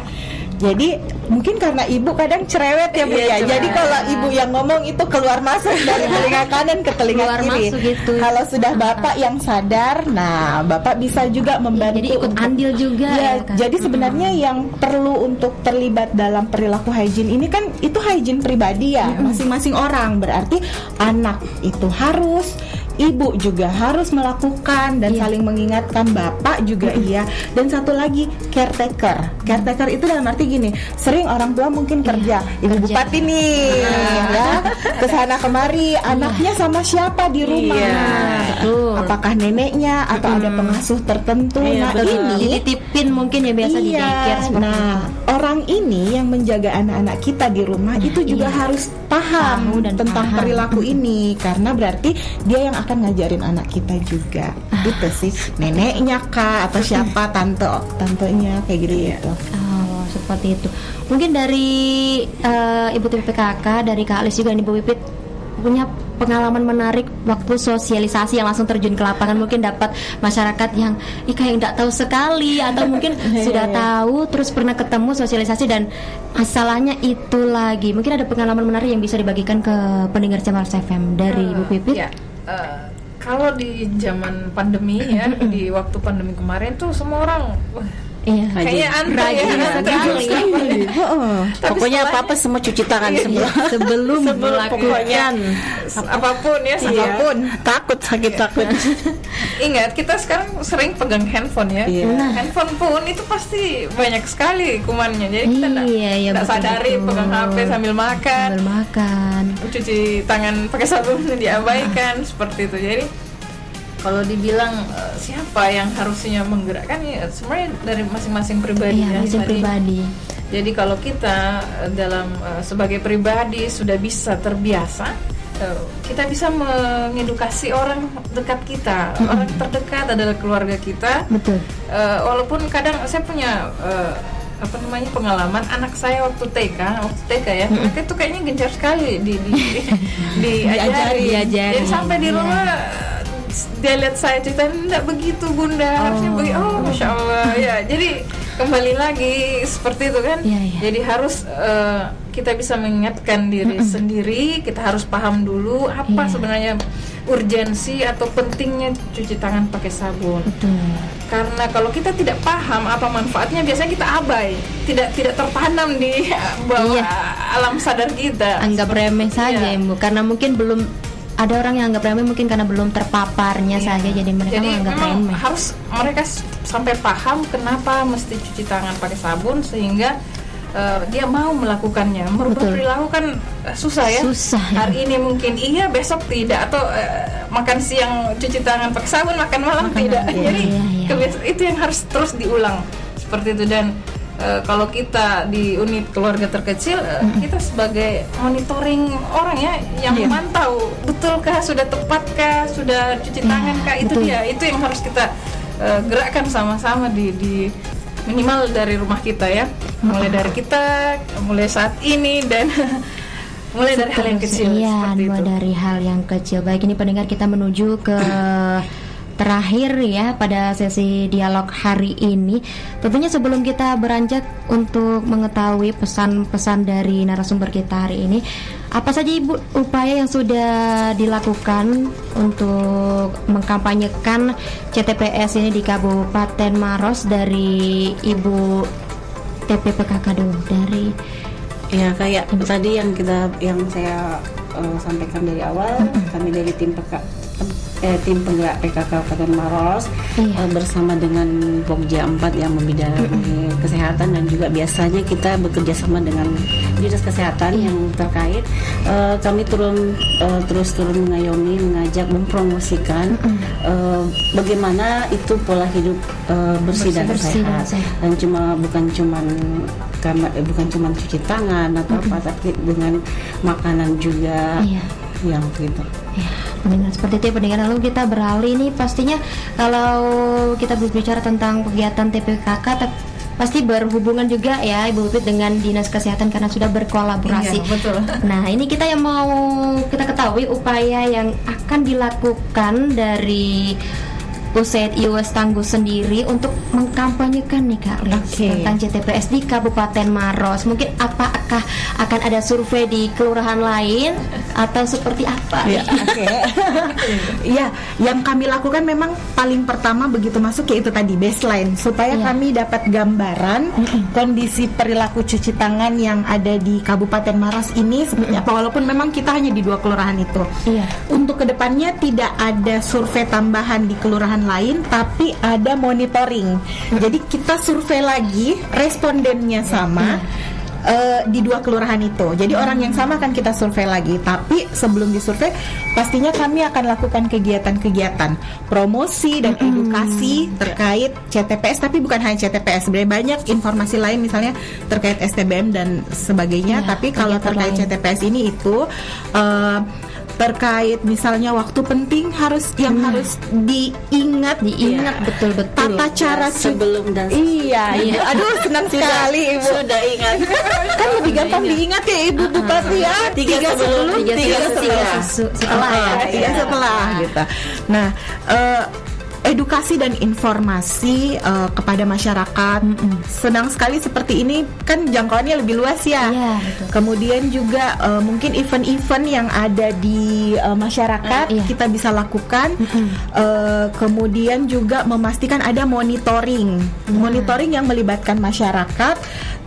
Jadi mungkin karena ibu kadang cerewet ya Bu ya. Jadi kalau ibu yang ngomong itu keluar masuk dari telinga kanan ke telinga Keluar kiri. masuk gitu. Kalau sudah bapak yang sadar, nah bapak bisa juga membantu. Jadi ikut andil juga Ya, ya kan? jadi sebenarnya yang perlu untuk terlibat dalam perilaku hygiene ini kan itu hygiene pribadi ya, masing-masing orang. Berarti anak itu harus, ibu juga harus melakukan dan saling mengingatkan, bapak juga iya. Dan satu lagi caretaker. Caretaker itu dalam arti gini, sering orang tua mungkin kerja, ibu bupati nih, ya, kesana kemari, anaknya sama siapa di rumah? betul. Apakah neneknya atau ada pengasuh tertentu? Nah ini dititipin mungkin ya biasa di daycare seperti nah, orang ini yang menjaga anak-anak kita di rumah itu juga harus paham Tahu dan tentang paham. perilaku ini, karena berarti dia yang akan ngajarin anak kita juga. Gitu sih, neneknya kah atau siapa, tantenya kayak gitu. Oh, seperti itu. Mungkin dari Ibu TPPKK, dari Kak Alis juga nih Bu Pipit punya pengalaman menarik waktu sosialisasi yang langsung terjun ke lapangan, mungkin dapat masyarakat yang kayak nggak tahu sekali atau mungkin sudah tahu terus pernah ketemu sosialisasi dan masalahnya itu lagi. Mungkin ada pengalaman menarik yang bisa dibagikan ke pendengar Cemaros FM dari Bu Pipit. Ya, kalau di zaman pandemi ya, di waktu pandemi kemarin tuh semua orang Iya. kayaknya antri ya, antri sekali. Pokoknya apa-apa semua cuci tangan Sebelum melakukan apapun ya, apapun. takut takut. Ingat, kita sekarang sering pegang handphone ya. Handphone pun itu pasti banyak sekali kumannya. Jadi kita Iya, tidak sadari betul. pegang HP sambil makan, Sambil makan. cuci tangan pakai sabun diabaikan seperti itu. Jadi kalau dibilang siapa yang harusnya menggerakkan, ya sebenarnya dari masing-masing pribadi Iya, ya. masing Tadi. pribadi. Jadi kalau kita dalam sebagai pribadi sudah bisa terbiasa, kita bisa mengedukasi orang dekat kita. Orang terdekat adalah keluarga kita. Betul. Walaupun kadang saya punya pengalaman anak saya waktu TK ya, mereka tuh kayaknya gencar sekali diajari. Jadi sampai di rumah dia lihat saya cerita, enggak begitu bunda, harusnya begitu. Oh masya Allah ya. Jadi kembali lagi seperti itu kan. Jadi harus kita bisa mengingatkan diri sendiri. Kita harus paham dulu apa sebenarnya urgensi atau pentingnya cuci tangan pakai sabun. Karena kalau kita tidak paham apa manfaatnya, biasanya kita abai, tidak tertanam di bawah alam sadar kita. Anggap remeh saja Ibu, karena mungkin belum ada orang yang anggap remeh mungkin karena belum terpaparnya saja, jadi mereka menganggap remeh. Harus mereka sampai paham kenapa mesti cuci tangan pakai sabun sehingga dia mau melakukannya. Merubah perilaku kan susah ya. Hari ini mungkin iya, besok tidak, atau makan siang cuci tangan pakai sabun, makan malam tidak. Jadi itu yang harus terus diulang seperti itu. Dan kalau kita di unit keluarga terkecil, kita sebagai monitoring orang ya, yang memantau betulkah, sudah tepatkah, sudah cuci tangankah, itu dia, itu yang harus kita gerakkan sama-sama di minimal dari rumah kita ya, mulai dari kita, mulai saat ini dan mulai dari hal yang kecil seperti itu. Dari hal yang kecil. Baik, ini pendengar, kita menuju ke terakhir ya pada sesi dialog hari ini. Tentunya sebelum kita beranjak untuk mengetahui pesan-pesan dari narasumber kita hari ini, apa saja Ibu upaya yang sudah dilakukan untuk mengkampanyekan CTPS ini di Kabupaten Maros dari Ibu TPPKK dulu, dari ya kayak tadi yang saya sampaikan dari awal. Kami dari tim penggerak PKK Kabupaten Maros bersama dengan Pokja 4 yang membidangi kesehatan, dan juga biasanya kita bekerja sama dengan dinas kesehatan yang terkait. Kami terus turun mengayomi, mengajak, mempromosikan bagaimana itu pola hidup bersih dan sehat. Dan bukan cuma cuci tangan atau apa, tapi dengan makanan juga yang gitu. Mendengar seperti itu pendengar. Lalu kita beralih nih, pastinya kalau kita berbicara tentang kegiatan TPKK pasti berhubungan juga ya Ibu Pipit dengan Dinas Kesehatan karena sudah berkolaborasi. Iya, betul. Nah, ini kita yang mau kita ketahui upaya yang akan dilakukan dari USAID Iwas Tangguh sendiri untuk mengkampanyekan nih Kak Lis tentang JTPS di Kabupaten Maros. Mungkin apakah akan ada survei di kelurahan lain atau seperti apa? Ya, ya, yang kami lakukan memang paling pertama begitu masuk yaitu tadi baseline supaya kami dapat gambaran kondisi perilaku cuci tangan yang ada di Kabupaten Maros ini seperti apa. Walaupun memang kita hanya di 2 kelurahan itu. Untuk kedepannya tidak ada survei tambahan di kelurahan lain, tapi ada monitoring. Jadi kita survei lagi, respondennya sama. Di 2 kelurahan itu. Jadi orang yang sama akan kita survei lagi. Tapi sebelum disurvei, pastinya kami akan lakukan kegiatan-kegiatan promosi dan edukasi terkait CTPS. Tapi bukan hanya CTPS, sebenarnya banyak informasi lain misalnya terkait STBM dan sebagainya. Tapi kalau terkait CTPS ini itu terkait misalnya waktu penting harus diingat betul-betul tata cara sebelum dan iya. Aduh senang sekali Ibu sudah ingat. kan lebih gampang diingat ya Ibu Bupati ya 3 sebelum 3 setelah ya 3 setelah gitu. Nah edukasi dan informasi kepada masyarakat. Senang sekali seperti ini kan jangkauannya lebih luas ya. Kemudian juga mungkin event-event yang ada di masyarakat kita bisa lakukan. Kemudian juga memastikan ada monitoring yang melibatkan masyarakat.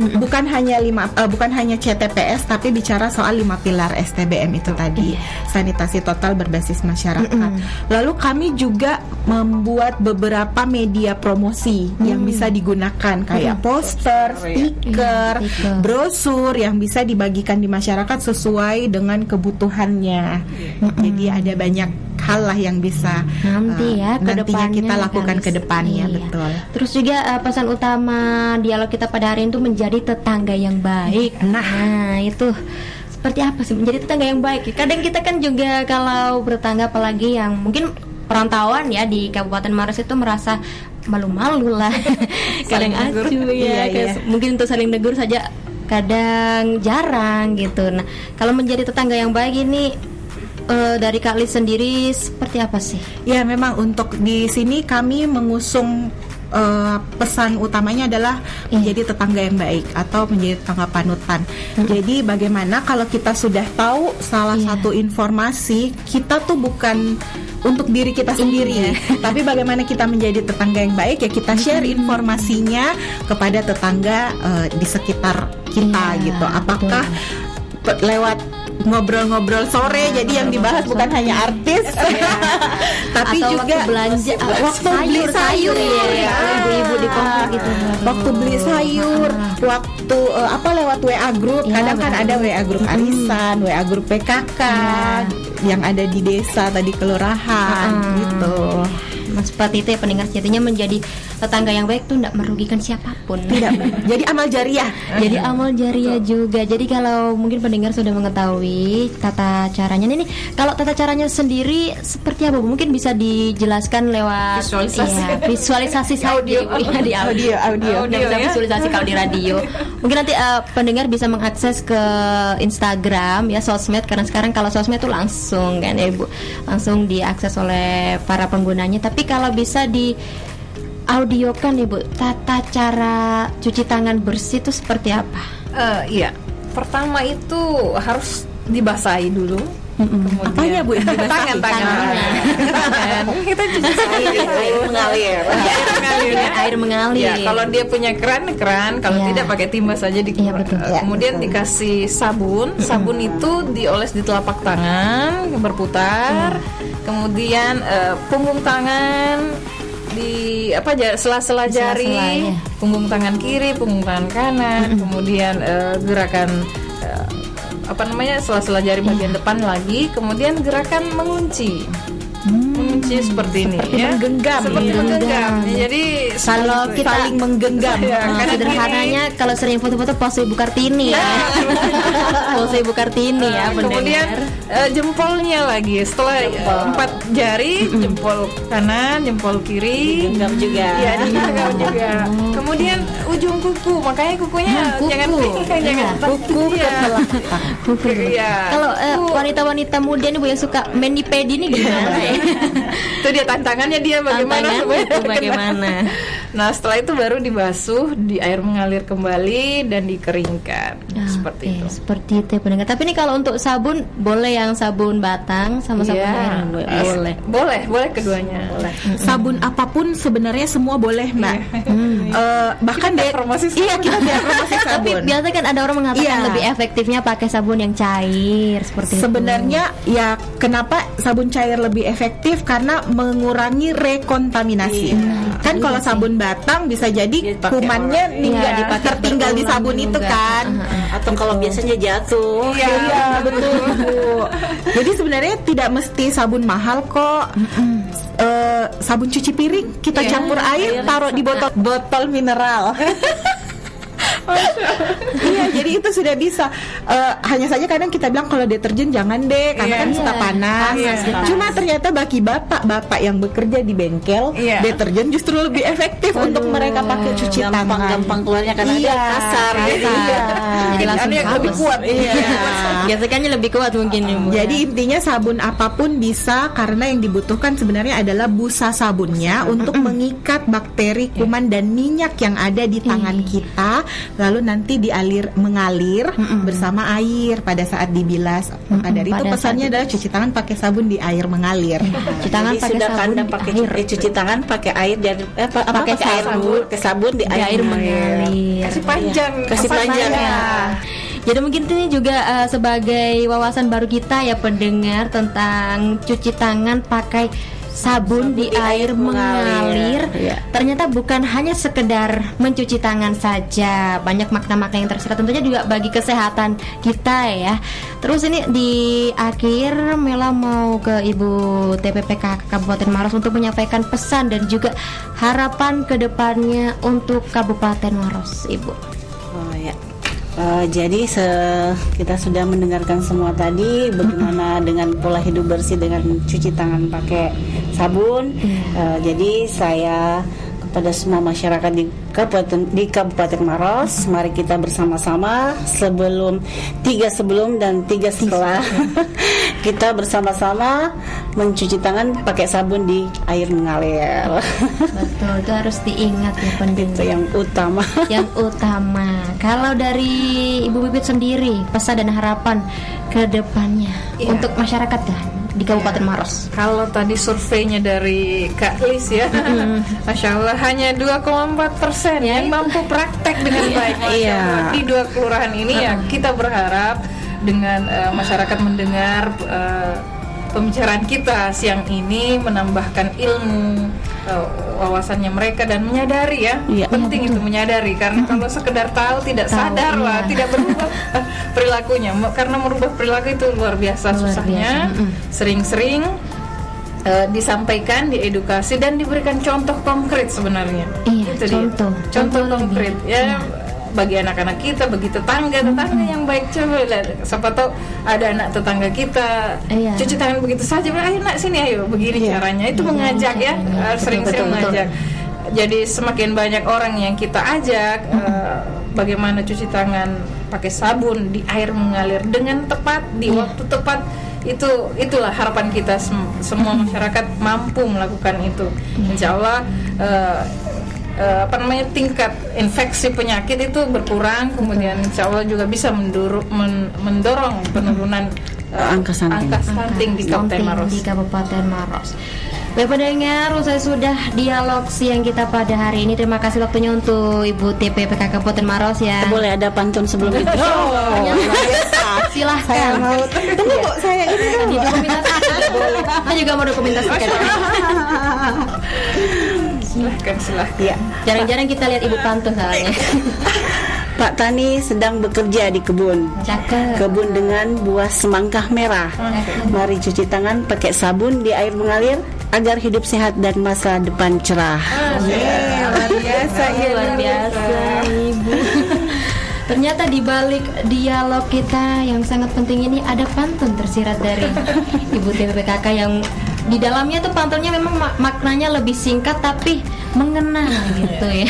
Bukan hanya CTPS tapi bicara soal 5 pilar STBM itu tadi. Sanitasi total berbasis masyarakat. Lalu kami juga membuat beberapa media promosi yang bisa digunakan kayak poster, stiker, brosur yang bisa dibagikan di masyarakat sesuai dengan kebutuhannya. Jadi ada banyak hal lah yang bisa nantinya kita lakukan ke depannya. Betul. Terus juga pesan utama dialog kita pada hari ini itu menjadi tetangga yang baik. Nah itu seperti apa sih menjadi tetangga yang baik? Kadang kita kan juga kalau bertetangga apalagi yang mungkin perantauan ya di Kabupaten Maros itu merasa malu-malu lah kadang acuh mungkin untuk saling negur saja kadang jarang gitu. Nah kalau menjadi tetangga yang baik ini dari Kak Lis sendiri seperti apa sih? Ya memang untuk di sini kami mengusung pesan utamanya adalah menjadi tetangga yang baik atau menjadi tetangga panutan. Jadi bagaimana kalau kita sudah tahu salah satu informasi, kita tuh bukan untuk diri kita sendiri, tapi bagaimana kita menjadi tetangga yang baik ya kita share informasinya kepada tetangga di sekitar kita gitu. Apakah lewat ngobrol-ngobrol sore jadi yang dibahas bukan hanya artis tapi atau juga waktu belanja waktu beli sayur ya ibu-ibu di komplek gitu waktu beli sayur waktu lewat WA group kadang kan ada WA group arisan WA group PKK yang ada di desa tadi kelurahan gitu. Seperti itu ya pendengar, sejatinya menjadi tetangga yang baik tuh tidak merugikan siapapun. Tidak. Jadi amal jariah. Jadi amal jariah juga. Jadi kalau mungkin pendengar sudah mengetahui tata caranya nih, kalau tata caranya sendiri seperti apa? Mungkin bisa dijelaskan lewat visualisasi audio di audio. Bisa visualisasi kalau di radio. Mungkin nanti pendengar bisa mengakses ke Instagram ya, sosmed, karena sekarang kalau sosmed itu langsung kan ya Ibu, langsung diakses oleh para penggunanya. Tapi kalau bisa di audiokan Ibu, tata cara cuci tangan bersih itu seperti apa? Iya, pertama itu harus dibasahi dulu. Kemudian apanya Bu? Tangan. Kita cuci air mengalir. Air mengalir. Ya, kalau dia punya keran, kalau tidak pakai timba saja kemudian dikasih sabun. Sabun itu dioles di telapak tangan, berputar. Kemudian punggung tangan di sela-sela jari, punggung tangan kiri, punggung tangan kanan, kemudian gerakan sela-sela jari bagian depan lagi, kemudian gerakan mengunci seperti ini ya, menggenggam. Jadi kalau kita saling menggenggam sederhananya kalau sering foto-foto pose Ibu Kartini ya. Pose Ibu Kartini ya. Kemudian jempolnya lagi setelah 4 jari, jempol kanan, jempol kiri digenggam juga. Ya, digenggam juga. Kemudian ujung kuku, makanya kukunya jangan kuku ya. Kalau wanita-wanita muda nih Bu yang suka mani-pedi nih gimana ya? Itu dia tantangannya dia bagaimana Tantangan supaya itu bagaimana? Nah setelah itu baru dibasuh di air mengalir kembali dan dikeringkan seperti Oke, itu. seperti itu ya pendengar. Tapi nih kalau untuk sabun boleh yang sabun batang sama sabun Iya. air boleh. Boleh keduanya. Boleh. Sabun apapun sebenarnya semua boleh, Mbak. Bahkan Kita promosi sabun. Iya, kita biar promosi Tapi sabun. biasanya kan ada orang mengatakan Iya. lebih efektifnya pakai sabun yang cair seperti itu. Sebenarnya ya kenapa sabun cair lebih efektif karena mengurangi rekontaminasi. Kan kalau sabun batang bisa jadi Dipakai kumannya Iya, dipakai tertinggal di berulang sabun itu juga. kan. Atau kalau biasanya jatuh. Iya, betul Bu. Jadi sebenarnya tidak mesti sabun mahal kok. Sabun cuci piring kita campur air, taruh di botol mineral. Iya, jadi itu sudah bisa. Hanya saja kadang kita bilang kalau deterjen jangan deh, karena kan suka panas. Cuma ternyata bagi bapak yang bekerja di bengkel, deterjen justru lebih efektif untuk mereka pakai cuci tangan. Gampang keluarnya karena Iya, dia kasar. Jadi langsung yang lebih halus. kuat. Iya. Biasanya lebih kuat mungkin ya, Bu. Jadi intinya sabun apapun bisa, karena yang dibutuhkan sebenarnya adalah busa sabunnya untuk mengikat bakteri, kuman dan minyak yang ada di tangan kita, lalu nanti mengalir bersama air pada saat dibilas. Maka dari itu pada pesannya saat adalah cuci tangan pakai sabun di air mengalir. cuci tangan Jadi pakai sudah sabun Anda di pakai air. cuci tangan pakai air dari Pakai air sabun. dulu, ke sabun di Di air mengalir. Kasih panjang. Kasih panjang. Jadi mungkin ini juga sebagai wawasan baru kita ya pendengar tentang cuci tangan pakai sabun di air mengalir. Iya. Ternyata bukan hanya sekedar mencuci tangan saja, banyak makna-makna yang tersirat tentunya juga bagi kesehatan kita ya. Terus ini di akhir Mela mau ke Ibu TPPK Kabupaten Maros untuk menyampaikan pesan dan juga harapan kedepannya untuk Kabupaten Maros, Ibu. Oh ya. Jadi kita sudah mendengarkan semua tadi bagaimana dengan pola hidup bersih dengan cuci tangan pakai sabun. Jadi saya kepada semua masyarakat di Kabupaten Maros, mari kita bersama-sama tiga sebelum dan tiga setelah kita bersama-sama mencuci tangan pakai sabun di air mengalir. Betul, itu harus diingat ya pendengar. Itu yang utama. Yang utama. Kalau dari Ibu Bibit sendiri, pesan dan harapan ke depannya untuk masyarakat kan di Kabupaten Maros. Kalau tadi surveinya dari Kak Lis ya, Masya Allah hanya 2,4% yang mampu praktek dengan baik. Masya Allah. Di 2 kelurahan ini ya kita berharap dengan masyarakat mendengar pembicaraan kita siang ini menambahkan ilmu, wawasannya mereka dan menyadari ya, penting itu menyadari karena kalau sekedar tahu tidak sadar lah, tidak berubah perilakunya, karena merubah perilaku itu luar biasa susahnya. Sering-sering disampaikan, diedukasi dan diberikan contoh konkret sebenarnya. Iya, Itu dia. Contoh konkret ya. Bagi anak-anak kita, bagi tetangga yang baik, coba lihat, siapa tahu ada anak tetangga kita cuci tangan begitu saja, ayo nak sini, ayo begini caranya, itu mengajak ya, sering-sering mengajak. Jadi semakin banyak orang yang kita ajak bagaimana cuci tangan pakai sabun di air mengalir dengan tepat di waktu tepat, itulah harapan kita semua masyarakat mampu melakukan itu. Insya Allah tingkat infeksi penyakit itu berkurang, kemudian insya Allah juga bisa mendorong penurunan angka stunting di Kabupaten Maros. Di Kabupaten Maros. Baik pendengar, usai sudah dialog siang kita pada hari ini. Terima kasih waktunya untuk Ibu TPPK Kabupaten Maros ya. Boleh ada pantun sebelum itu? Silahkan. Saya mau tunggu Bu, saya ini Saya juga mau dokumentasikan. Silahkan. Ya. Jarang-jarang kita lihat Ibu pantun soalnya. Pak Tani sedang bekerja di kebun. Cakep. Kebun dengan buah semangka merah. Mari cuci tangan pakai sabun di air mengalir agar hidup sehat dan masa depan cerah. luar biasa ya, Luar biasa Ibu. Ternyata di balik dialog kita yang sangat penting ini ada pantun tersirat dari Ibu TPPKK yang di dalamnya tuh pantunnya memang maknanya lebih singkat tapi mengena gitu ya.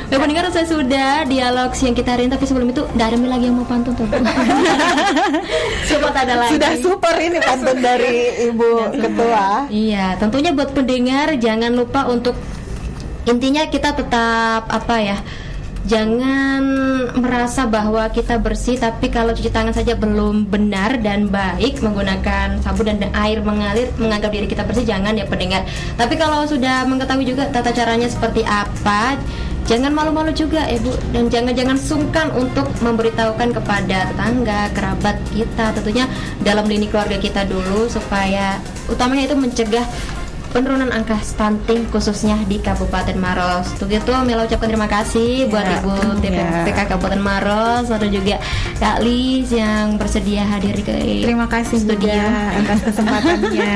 Ya pendengar, saya sudah dialog siang kita hari ini, tapi sebelum itu nggak ada lagi yang mau pantun tuh. Coba ada lagi. Sudah super ini pantun dari Ibu Ketua. Iya, tentunya buat pendengar jangan lupa untuk intinya kita tetap jangan merasa bahwa kita bersih, tapi kalau cuci tangan saja belum benar dan baik menggunakan sabun dan air mengalir menganggap diri kita bersih, jangan ya pendengar. Tapi kalau sudah mengetahui juga tata caranya seperti apa, jangan malu-malu juga Ibu, dan jangan sungkan untuk memberitahukan kepada tetangga, kerabat kita, tentunya dalam lini keluarga kita dulu, supaya utamanya itu mencegah penurunan angka stunting khususnya di Kabupaten Maros. Untuk itu Mila ucapkan terima kasih buat Ibu TPPK Kabupaten Maros, ada juga Kak Lis yang bersedia hadir ke Terima kasih studio juga atas kesempatannya.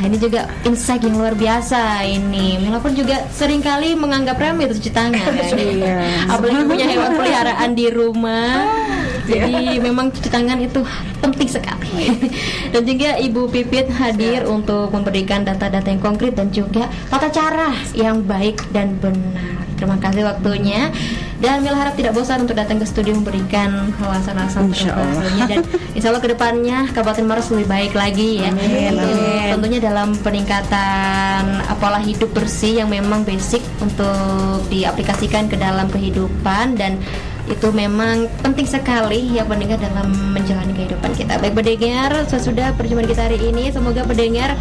Ini juga insight yang luar biasa ini. Mila pun juga seringkali menganggap remeh itu cuci tangan ya. Apalagi punya hewan peliharaan di rumah. Jadi memang cuci tangan itu penting sekali. Dan juga Ibu Pipit hadir untuk memberikan data-data yang konkret dan juga tata cara yang baik dan benar. Terima kasih waktunya. Dan Mila harap tidak bosan untuk datang ke studio memberikan wawasan-wawasan terbarunya, dan insya Allah kedepannya Kabupaten Maros lebih baik lagi ya. Tentunya dalam peningkatan pola hidup bersih yang memang basic untuk diaplikasikan ke dalam kehidupan, dan itu memang penting sekali ya pendengar dalam menjalani kehidupan kita. Baik pendengar, sesudah perjumpaan kita hari ini, semoga pendengar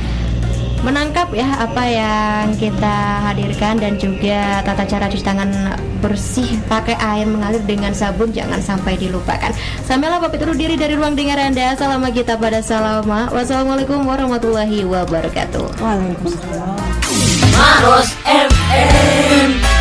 menangkap ya apa yang kita hadirkan, dan juga tata cara cuci tangan bersih pakai air mengalir dengan sabun jangan sampai dilupakan. Sambil pamit undur diri dari ruang dengar Anda. Salam kita pada salama. Wassalamualaikum warahmatullahi wabarakatuh. Waalaikumsalam. Maros FM.